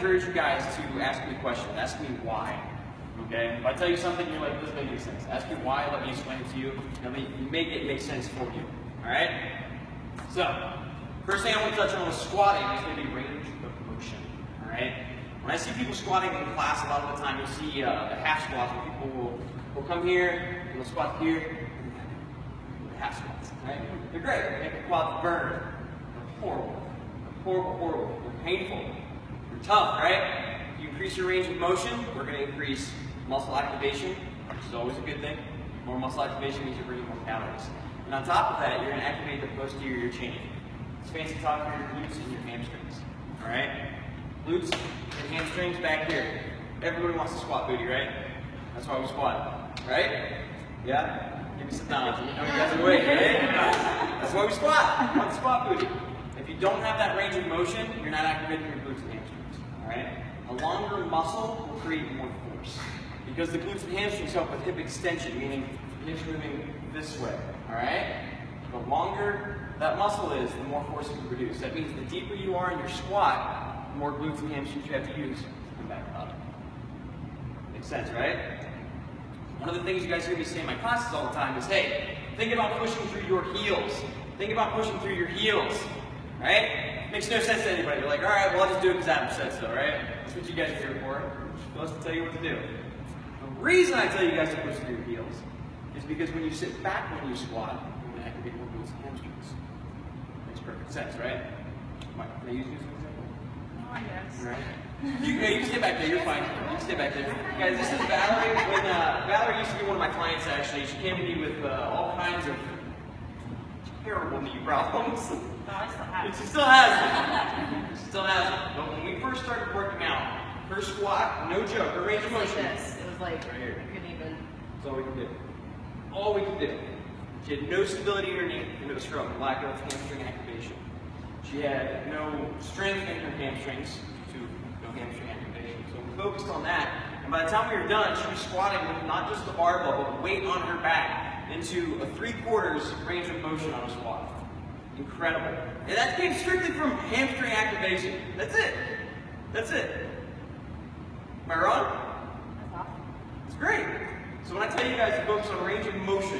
encourage you guys to ask me questions. Ask me why. Okay? If I tell you something, you're like, this doesn't make any sense. Ask me why, let me explain it to you, and make it make sense for you. Alright? So, first thing I want to touch on with squatting is going to be range of motion. Alright? When I see people squatting in class, a lot of the time you'll see the half squats where people will come here, and they'll squat here, and half squats. Right? They're great. They make the quads burn. They're horrible. They're horrible, horrible. They're painful. They're tough, right? If you increase your range of motion, we're going to increase muscle activation, which is always a good thing. More muscle activation means you're burning more calories. And on top of that, you're going to activate the posterior chain. It's fancy talk for your glutes and your hamstrings. Alright? Glutes and hamstrings back here. Everybody wants to squat booty, right? That's why we squat. Right? Yeah? Give me some knowledge. You know you guys are waiting, right? That's why we squat. We want the squat booty. If you don't have that range of motion, you're not activating your glutes and hamstrings. Alright? A longer muscle will create more force. Because the glutes and hamstrings help with hip extension, meaning hips moving this way. Alright? The longer that muscle is, the more force you can produce. That means the deeper you are in your squat, the more glutes and hamstrings you have to use to come back up. Makes sense, right? One of the things you guys hear me say in my classes all the time is, hey, think about pushing through your heels. Think about pushing through your heels. Right? Makes no sense to anybody. You're like, all right, well, I'll just do it because Adam said so, right? That's what you guys are here for. I'm supposed to tell you what to do. The reason I tell you guys to push through your heels is because when you sit back when you squat, you're going to activate more glutes and hamstrings. Makes perfect sense, right? Can I use you as an example? No, I guess. Right? You can stay back there, you're fine. You can stay back there. Guys, this is Valerie. When Valerie used to be one of my clients, actually, she came to me with all kinds of terrible knee problems. No, I still have it. She still has it. She still has it. But when we first started working out, her squat, no joke, her range of motion. Like this. It was like, right here. I couldn't even. That's all we can do. All we can do. She had no stability in her knee, and it was from lack of hamstring activation. She had no strength in her hamstrings, to no hamstring activation. So we focused on that, and by the time we were done, she was squatting with not just the barbell, but weight on her back into a 3/4 range of motion on a squat. Incredible. And that came strictly from hamstring activation. That's it. That's it. Am I wrong? That's awesome. It's great. So when I tell you guys to focus on range of motion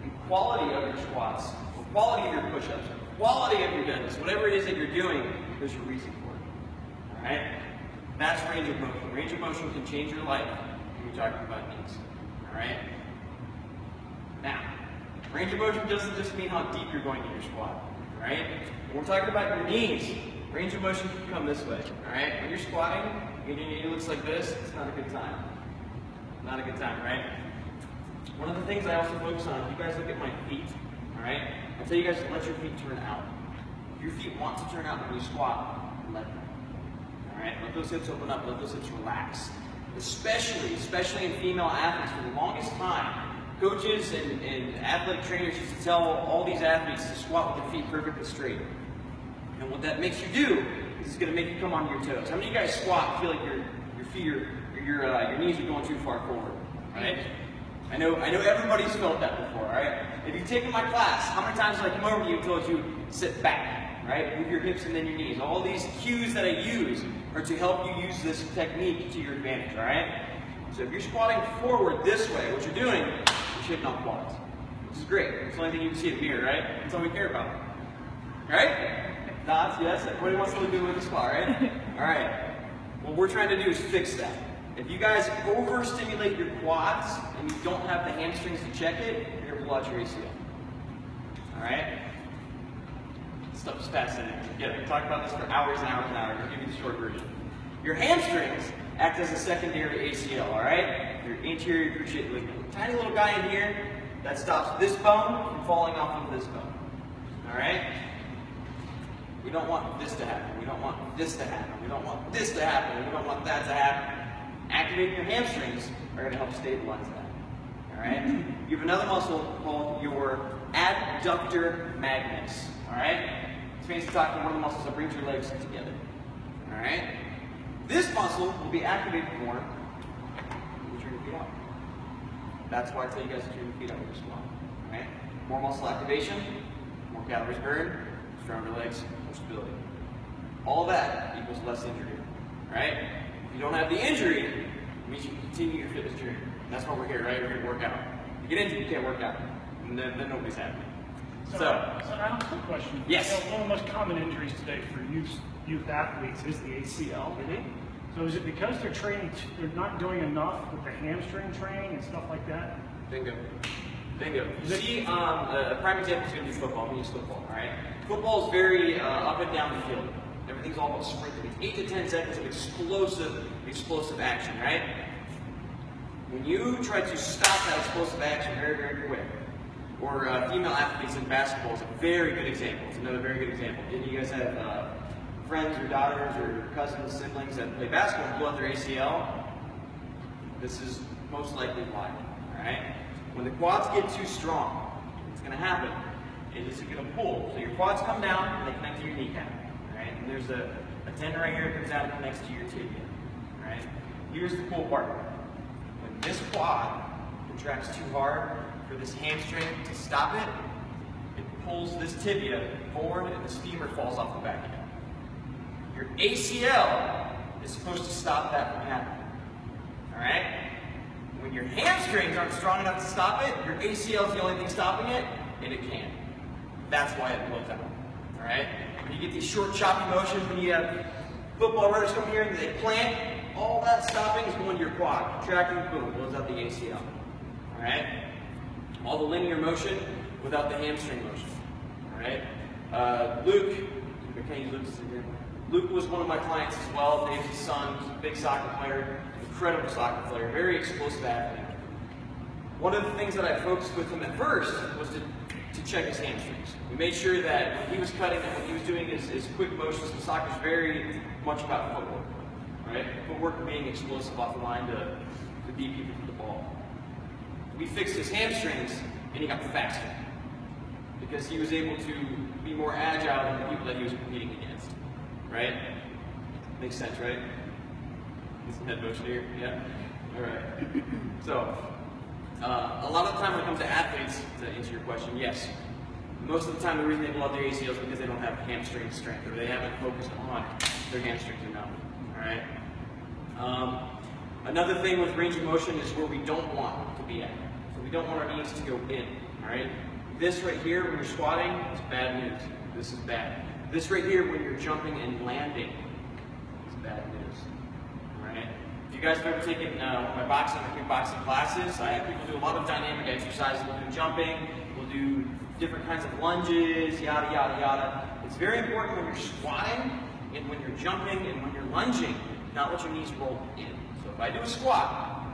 and quality of your squats, or quality of your push-ups, or quality of your deadlifts, whatever it is that you're doing, there's a reason for it. Alright? That's range of motion. Range of motion can change your life when you're talking about knees. Alright? Now, range of motion doesn't just mean how deep you're going in your squat. Alright? When we're talking about your knees, range of motion can come this way. Alright? When you're squatting, and your knee looks like this, it's not a good time. Not a good time, right? One of the things I also focus on, if you guys look at my feet, alright? I tell you guys to let your feet turn out. If your feet want to turn out when you squat, let them. Alright? Let those hips open up, let those hips relax. Especially in female athletes, for the longest time, coaches and athletic trainers used to tell all these athletes to squat with their feet perfectly straight. And what that makes you do is it's going to make you come onto your toes. How many of you guys squat and feel like your feet are, your knees are going too far forward? Right? I know everybody's felt that before, right? If you've taken my class, how many times have I come over to you and told you sit back, right? Move your hips and then your knees. All these cues that I use are to help you use this technique to your advantage, all right? So if you're squatting forward this way, what you're doing, you're shaking off quads, which is great. It's the only thing you can see in the mirror, right? That's all we care about, right? Nods, yes. Everybody wants to look good with a squat, right? All right. What we're trying to do is fix that. If you guys overstimulate your quads and you don't have the hamstrings to check it, you're going to pull out your ACL. All right? This stuff is fascinating. Yeah, we can talk about this for hours and hours and hours. I'll give you the short version. Your hamstrings act as a secondary ACL, all right? Your anterior cruciate ligament. Tiny little guy in here that stops this bone from falling off of this bone. All right? We don't want this to happen. We don't want this to happen. We don't want this to happen. We don't want that to happen. Activating your hamstrings are going to help stabilize that. All right? You have another muscle called your adductor magnus. All right? It's fancy talking one of the muscles that brings your legs together. All right? This muscle will be activated more when you turn your feet out. That's why I tell you guys to turn your feet out when you squat. All right? More muscle activation, more calories burned, stronger legs, more stability. All that equals less injury. right? If you don't have the injury, it means you can continue your fitness journey. And that's why we're here, right? We're here to work out. If you get injured, you can't work out. And then nobody's happy. So I have a quick question. Yes. So one of the most common injuries today for youth athletes is the ACL. So is it because they're not doing enough with the hamstring training and stuff like that? Bingo. Bingo. You see, a prime example is going to be football. I'm going to use football, all right? Football is very up and down the field. Everything's all about sprinting. It's 8 to 10 seconds of explosive action, right? When you try to stop that explosive action very, very quick, or female athletes in basketball is a very good example. It's another very good example. And you guys have friends or daughters or cousins, siblings that play basketball and blow out their ACL? This is most likely why, all right? When the quads get too strong, what's going to happen is it's going to pull. So your quads come down and they connect to your kneecap, all right? And there's a tendon right here that comes out and connects to your tibia, all right? Here's the cool part. When this quad contracts too hard for this hamstring to stop it, it pulls this tibia forward and this femur falls off the back of it. Your ACL is supposed to stop that from happening, all right? When your hamstrings aren't strong enough to stop it, your ACL is the only thing stopping it, and it can't. That's why it blows out, all right? When you get these short, choppy motions, when you have football runners come here and they plant, all that stopping is going to your quad. Contracting, boom, blows out the ACL, all right? All the linear motion without the hamstring motion, all right? Luke, I can't use Luke's again. Luke was one of my clients as well. Dave's son, a big soccer player, incredible soccer player, very explosive athlete. One of the things that I focused with him at first was to check his hamstrings. We made sure that when he was cutting and when he was doing his quick motions, because soccer is very much about footwork, right? Footwork being explosive off the line to beat people with the ball. We fixed his hamstrings and he got faster because he was able to be more agile than the people that he was competing against. Right? Makes sense, right? Some head motion here, yeah? All right. So, a lot of the time when it comes to athletes, to answer your question, yes. Most of the time the reason they blow out their ACL is because they don't have hamstring strength or they haven't focused on their hamstrings enough, all right? Another thing with range of motion is where we don't want to be at. So we don't want our knees to go in, all right? This right here, when you're squatting, is bad news. This is bad. This right here, when you're jumping and landing, is bad news, all right? If you guys have ever taken my boxing or kickboxing classes, I have people do a lot of dynamic exercises. We'll do jumping, we'll do different kinds of lunges, yada, yada, yada. It's very important when you're squatting and when you're jumping and when you're lunging, not let your knees roll in. So if I do a squat,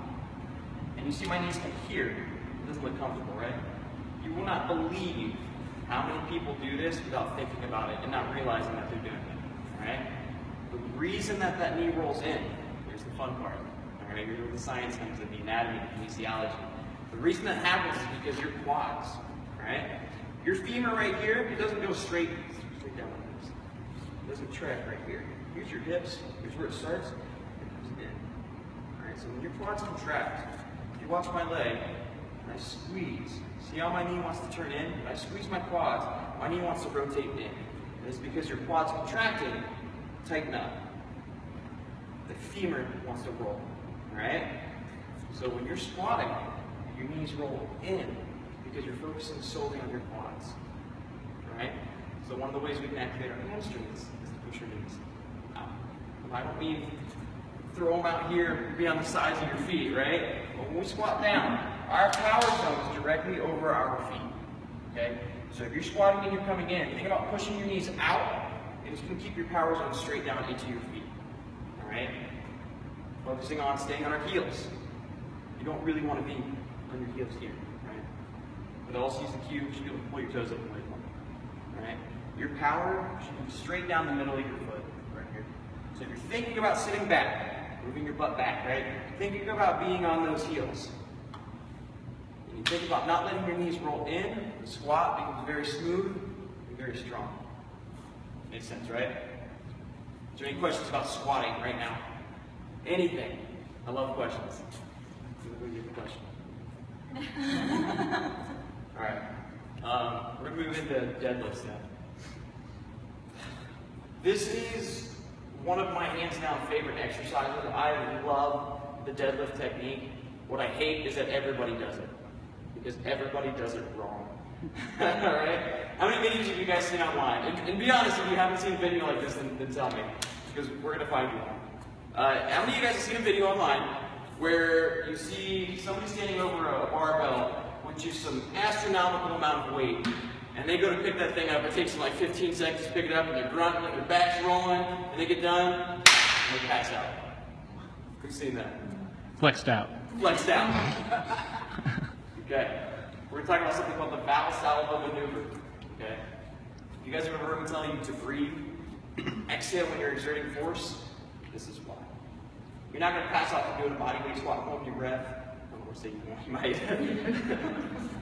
and you see my knees come here, it doesn't look comfortable, right? You will not believe how many people do this without thinking about it and not realizing that they're doing it, all right? The reason that that knee rolls in, here's the fun part, all right? Here's where the science comes in, the anatomy, the kinesiology. The reason that happens is because your quads, all right? Your femur right here, it doesn't go straight down like this. It doesn't track right here. Here's your hips, here's where it starts, it comes in. All right, so when your quads contract, if you watch my leg, I squeeze. See how my knee wants to turn in? When I squeeze my quads, my knee wants to rotate in. And it's because your quads contracting, tighten up. The femur wants to roll, all right? So when you're squatting, your knees roll in because you're focusing solely on your quads, all right? So one of the ways we can activate our hamstrings is to push your knees out. I don't mean throw them out here, be on the sides of your feet, right? But when we squat down, our power zone is directly over our feet, okay? So if you're squatting and you're coming in, think about pushing your knees out, and it's going to keep your power zone straight down into your feet, all right? Focusing on staying on our heels. You don't really want to be on your heels here, right? But also use the cue, you should be able to pull your toes up and away from it, all right? Your power should be straight down the middle of your foot, right here. So if you're thinking about sitting back, moving your butt back, right? Thinking about being on those heels. And you think about not letting your knees roll in, the squat becomes very smooth and very strong. Makes sense, right? Is there any questions about squatting right now? Anything? I love questions. Who give a question? All right. We're going to move into deadlifts now. This is one of my hands down favorite exercises. I love the deadlift technique. What I hate is that everybody does it, because everybody does it wrong. Alright? How many videos have you guys seen online? And be honest, if you haven't seen a video like this, then tell me, because we're going to find you one. How many of you guys have seen a video online where you see somebody standing over a barbell with just some astronomical amount of weight, and they go to pick that thing up, it takes them like 15 seconds to pick it up, and they're grunting, and their back's rolling, and they get done, and they pass out. Who's seen that? Flexed out. Flexed out. Okay. We're going to talk about something called the Valsalva maneuver. Okay. You guys have ever heard me tell you to breathe? Exhale when you're exerting force? This is why. You're not going to pass out from doing a body weight squat and hold your breath. I don't want to say you might.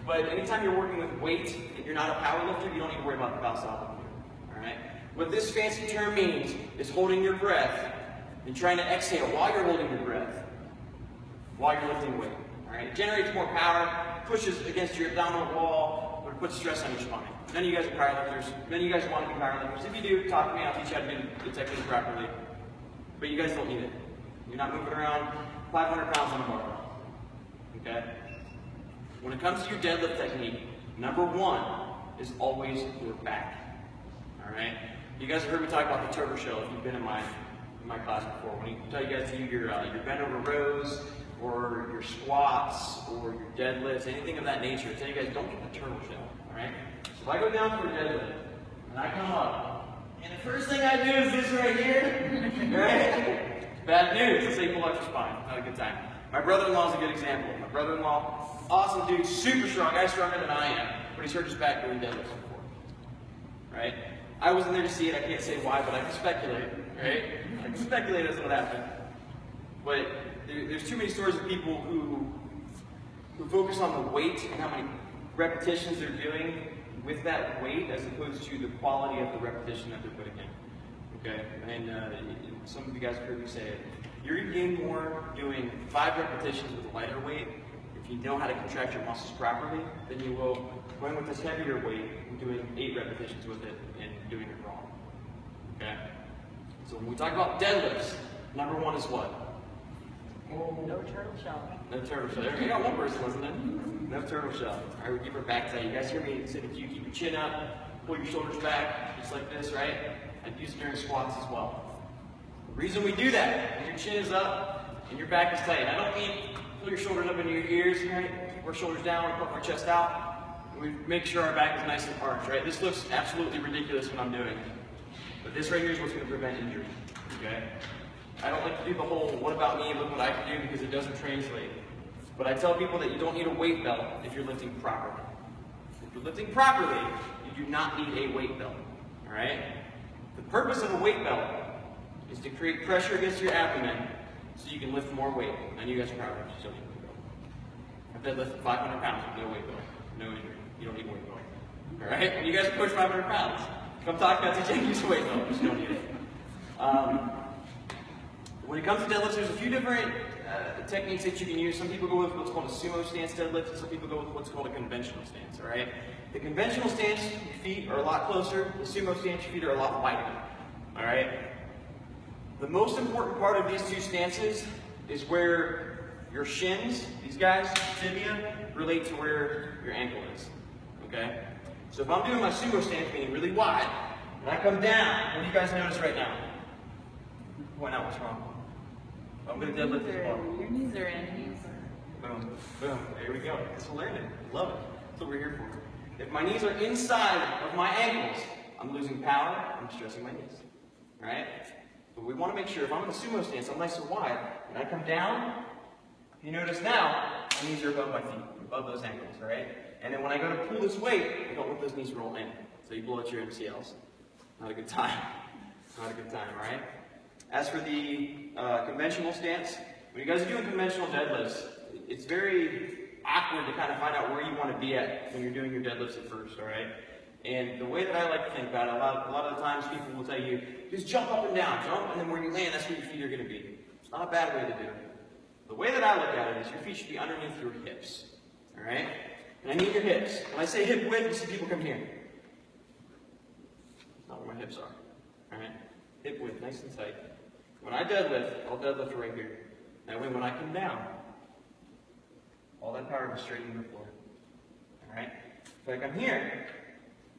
But anytime you're working with weight and you're not a power lifter, you don't need to worry about the Valsalva maneuver. Alright? What this fancy term means is holding your breath and trying to exhale while you're holding your breath, while you're lifting weight. Alright? It generates more power, pushes against your abdominal wall, but it puts stress on your spine. None of you guys are powerlifters. None of you guys want to be powerlifters. If you do, talk to me. I'll teach you how to do the technique properly. But you guys don't need it. You're not moving around 500 pounds on a barbell. Okay? When it comes to your deadlift technique, number one is always your back. Alright? You guys have heard me talk about the turtle shell if you've been in my class before. When you tell you guys to do your bent over rows, or your squats, or your deadlifts, anything of that nature, I tell you guys, don't get the turtle shell. Alright? So if I go down for a deadlift, and I come up, and the first thing I do is this right here, right? Bad news. Let's say you pull out your spine. Not a good time. My brother-in-law is a good example. My brother-in-law, awesome dude, super strong, guy stronger than I am, but he's hurt his back doing deadlifts before. Right? I wasn't there to see it. I can't say why, but I can speculate. Right? I can speculate as to what happened. But there's too many stories of people who focus on the weight and how many repetitions they're doing with that weight as opposed to the quality of the repetition that they're putting in. Okay? And some of you guys have heard me say it. You're going to gain more doing 5 repetitions with a lighter weight if you know how to contract your muscles properly than you will going with this heavier weight and doing 8 repetitions with it and doing it wrong. Okay? So when we talk about deadlifts, number one is what? No turtle shell. No turtle shell. There, you got one person, wasn't it? No turtle shell. All right, we keep our back tight. You guys hear me say to you, keep your chin up, pull your shoulders back, just like this, right? I'd use it during squats as well. The reason we do that is your chin is up and your back is tight. I don't mean pull your shoulders up into your ears, right? Keep our shoulders down, puff our chest out. And we make sure our back is nice and arched, right? This looks absolutely ridiculous when I'm doing it. But this right here is what's going to prevent injury, okay? I don't like to do the whole, what about me, look what I can do, because it doesn't translate. But I tell people that you don't need a weight belt if you're lifting properly. If you're lifting properly, you do not need a weight belt, all right? The purpose of a weight belt is to create pressure against your abdomen so you can lift more weight. I know you guys are proud of it, so you don't need a weight belt. I've deadlifted 500 pounds with no weight belt, no injury. You don't need a weight belt, all right? When you guys push 500 pounds, come talk about teaching you a weight belt, you just don't need it. When it comes to deadlifts, there's a few different techniques that you can use. Some people go with what's called a sumo stance deadlift, and some people go with what's called a conventional stance, all right? The conventional stance, your feet are a lot closer. The sumo stance, your feet are a lot wider, all right? The most important part of these two stances is where your shins, these guys, tibia, relate to where your ankle is, okay? So if I'm doing my sumo stance, meaning really wide, and I come down, what do you guys notice right now? Point out what's wrong. I'm going to deadlift this bar. Your knees are in. Boom, boom. There we go. That's what we're learning. Love it. That's what we're here for. If my knees are inside of my ankles, I'm losing power. I'm stressing my knees. All right? But we want to make sure if I'm in a sumo stance, I'm nice and wide. When I come down, you notice now, my knees are above my feet, above those ankles. All right? And then when I go to pull this weight, I don't let those knees roll in. So you blow out your MCLs. Not a good time. Not a good time. All right? As for the conventional stance, when you guys are doing conventional deadlifts, it's very awkward to kind of find out where you want to be at when you're doing your deadlifts at first, all right? And the way that I like to think about it, a lot of the times people will tell you, just jump up and down, jump, and then where you land, that's where your feet are going to be. It's not a bad way to do it. The way that I look at it is your feet should be underneath your hips, all right? And I need your hips. When I say hip width, you see people come here. That's not where my hips are, all right? Hip width, nice and tight. When I deadlift, I'll deadlift right here. That way when I come down, all that power goes straight into the floor. Alright? Like I'm here,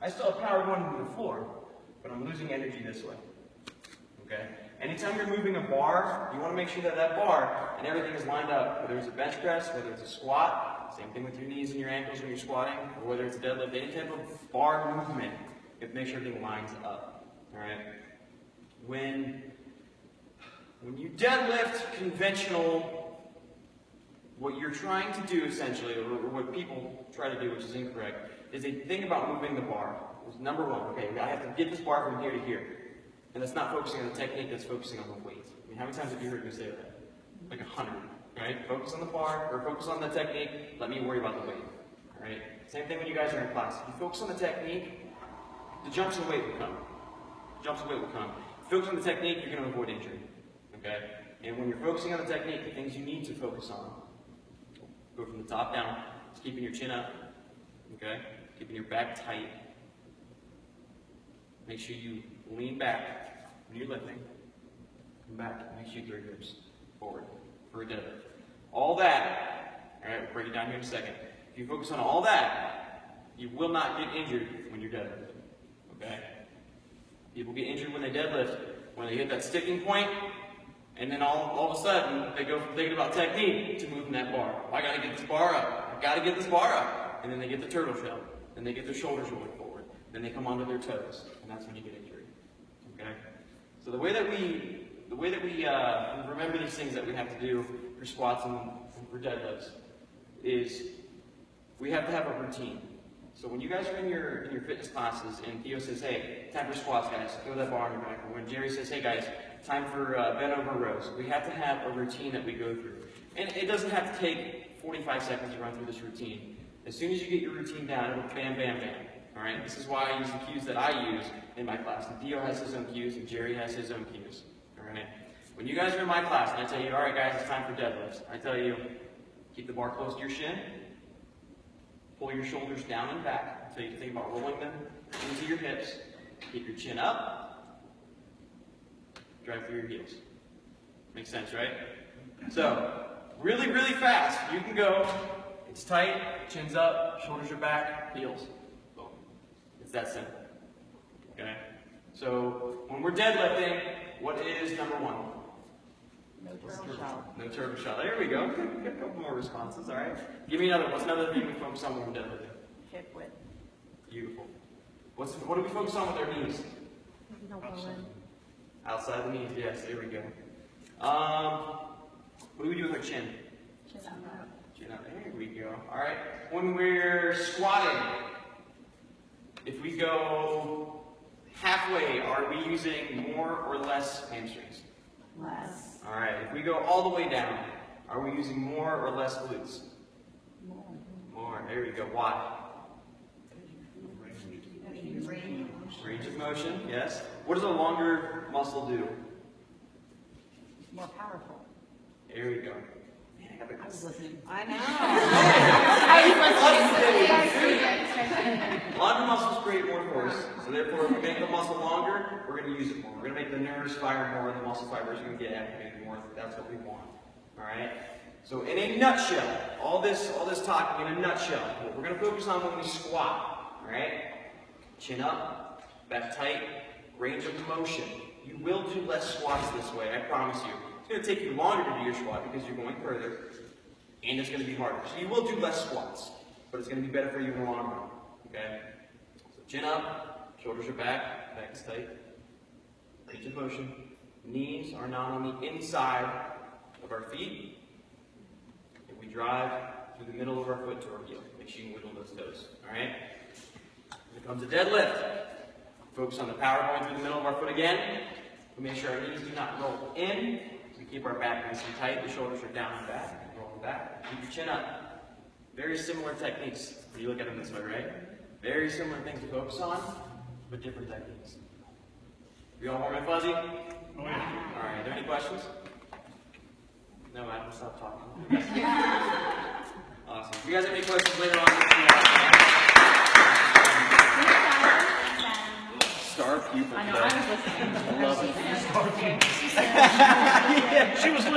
I still have power going into the floor, but I'm losing energy this way. Okay? Anytime you're moving a bar, you want to make sure that that bar and everything is lined up. Whether it's a bench press, whether it's a squat, same thing with your knees and your ankles when you're squatting, or whether it's a deadlift, any type of bar movement, you have to make sure everything lines up. Alright? When you deadlift conventional, what you're trying to do essentially, or what people try to do, which is incorrect, is they think about moving the bar. Number one, okay, I have to get this bar from here to here. And that's not focusing on the technique, that's focusing on the weight. I mean, how many times have you heard me say that? Like 100, right? Focus on the bar, or focus on the technique, let me worry about the weight. Alright? Same thing when you guys are in class. If you focus on the technique, the jumps and weight will come. Jumps and weight will come. If you focus on the technique, you're going to avoid injury. Okay? And when you're focusing on the technique, the things you need to focus on, go from the top down, just keeping your chin up, okay? Keeping your back tight. Make sure you lean back when you're lifting. Come back, make sure you throw your hips forward for a deadlift. All that, all right, we'll break it down here in a second. If you focus on all that, you will not get injured when you're deadlifting, okay? People get injured when they deadlift, when they hit that sticking point, and then all of a sudden, they go from thinking about technique to moving that bar. I gotta get this bar up. I gotta get this bar up. And then they get the turtle shell. Then they get their shoulders rolling forward. Then they come onto their toes. And that's when you get injured. Okay? So the way that we remember these things that we have to do for squats and for deadlifts is we have to have a routine. So when you guys are in your fitness classes and Theo says, hey, time for squats, guys, throw that bar on your back. Or when Jerry says, hey, guys, time for bent over rows. We have to have a routine that we go through. And it doesn't have to take 45 seconds to run through this routine. As soon as you get your routine down, it'll bam, bam, bam. All right? This is why I use the cues that I use in my class. And Theo has his own cues, and Jerry has his own cues. All right? When you guys are in my class, and I tell you, all right, guys, it's time for deadlifts. I tell you, keep the bar close to your shin. Pull your shoulders down and back until you think about rolling them into your hips. Keep your chin up. Drive through your heels. Makes sense, right? So, really, really fast. You can go, it's tight, chin's up, shoulders are back, heels. Boom. It's that simple. Okay? So, when we're deadlifting, what is number one? No turtle shell. No turtle shell. There we go. Get a couple more responses, all right? Give me another one. What's another thing we focus on when we're deadlifting? Hip width. Beautiful. What do we focus on with our knees? No bowling. Outside the knees, yes, there we go. What do we do with our chin? Chin up. Chin up, there we go. All right, when we're squatting, if we go halfway, are we using more or less hamstrings? Less. All right, if we go all the way down, are we using more or less glutes? More. More, there we go. Why? Range of motion, yes. What does a longer muscle do? More powerful. There we go. Man, I was listening. I know. Longer muscles create more force, so therefore if we make the muscle longer, we're going to use it more. We're going to make the nerves fire more, the muscle fibers are going to get activated more. That's what we want. Alright? So in a nutshell, all this talking in a nutshell, what we're going to focus on when we squat. Alright? Chin up, back tight, range of motion. You will do less squats this way, I promise you. It's going to take you longer to do your squat because you're going further, and it's going to be harder. So you will do less squats, but it's going to be better for you in the long run. Okay? So chin up, shoulders are back, back is tight. Range of motion. Knees are not on the inside of our feet. And we drive through the middle of our foot to our heel. Make sure you wiggle those toes. Alright? When it comes to deadlift, focus on the power going through the middle of our foot again. We make sure our knees do not roll in. We keep our back nice and tight. The shoulders are down and back. Roll back. Keep your chin up. Very similar techniques when you look at them this way, right? Very similar things to focus on, but different techniques. We all warm and fuzzy? Oh, yeah. All right, are there any questions? No, Adam, stop talking. Awesome. If you guys have any questions later on, start pupil I know, today. I was listening. Love She it. said, she said, She was listening.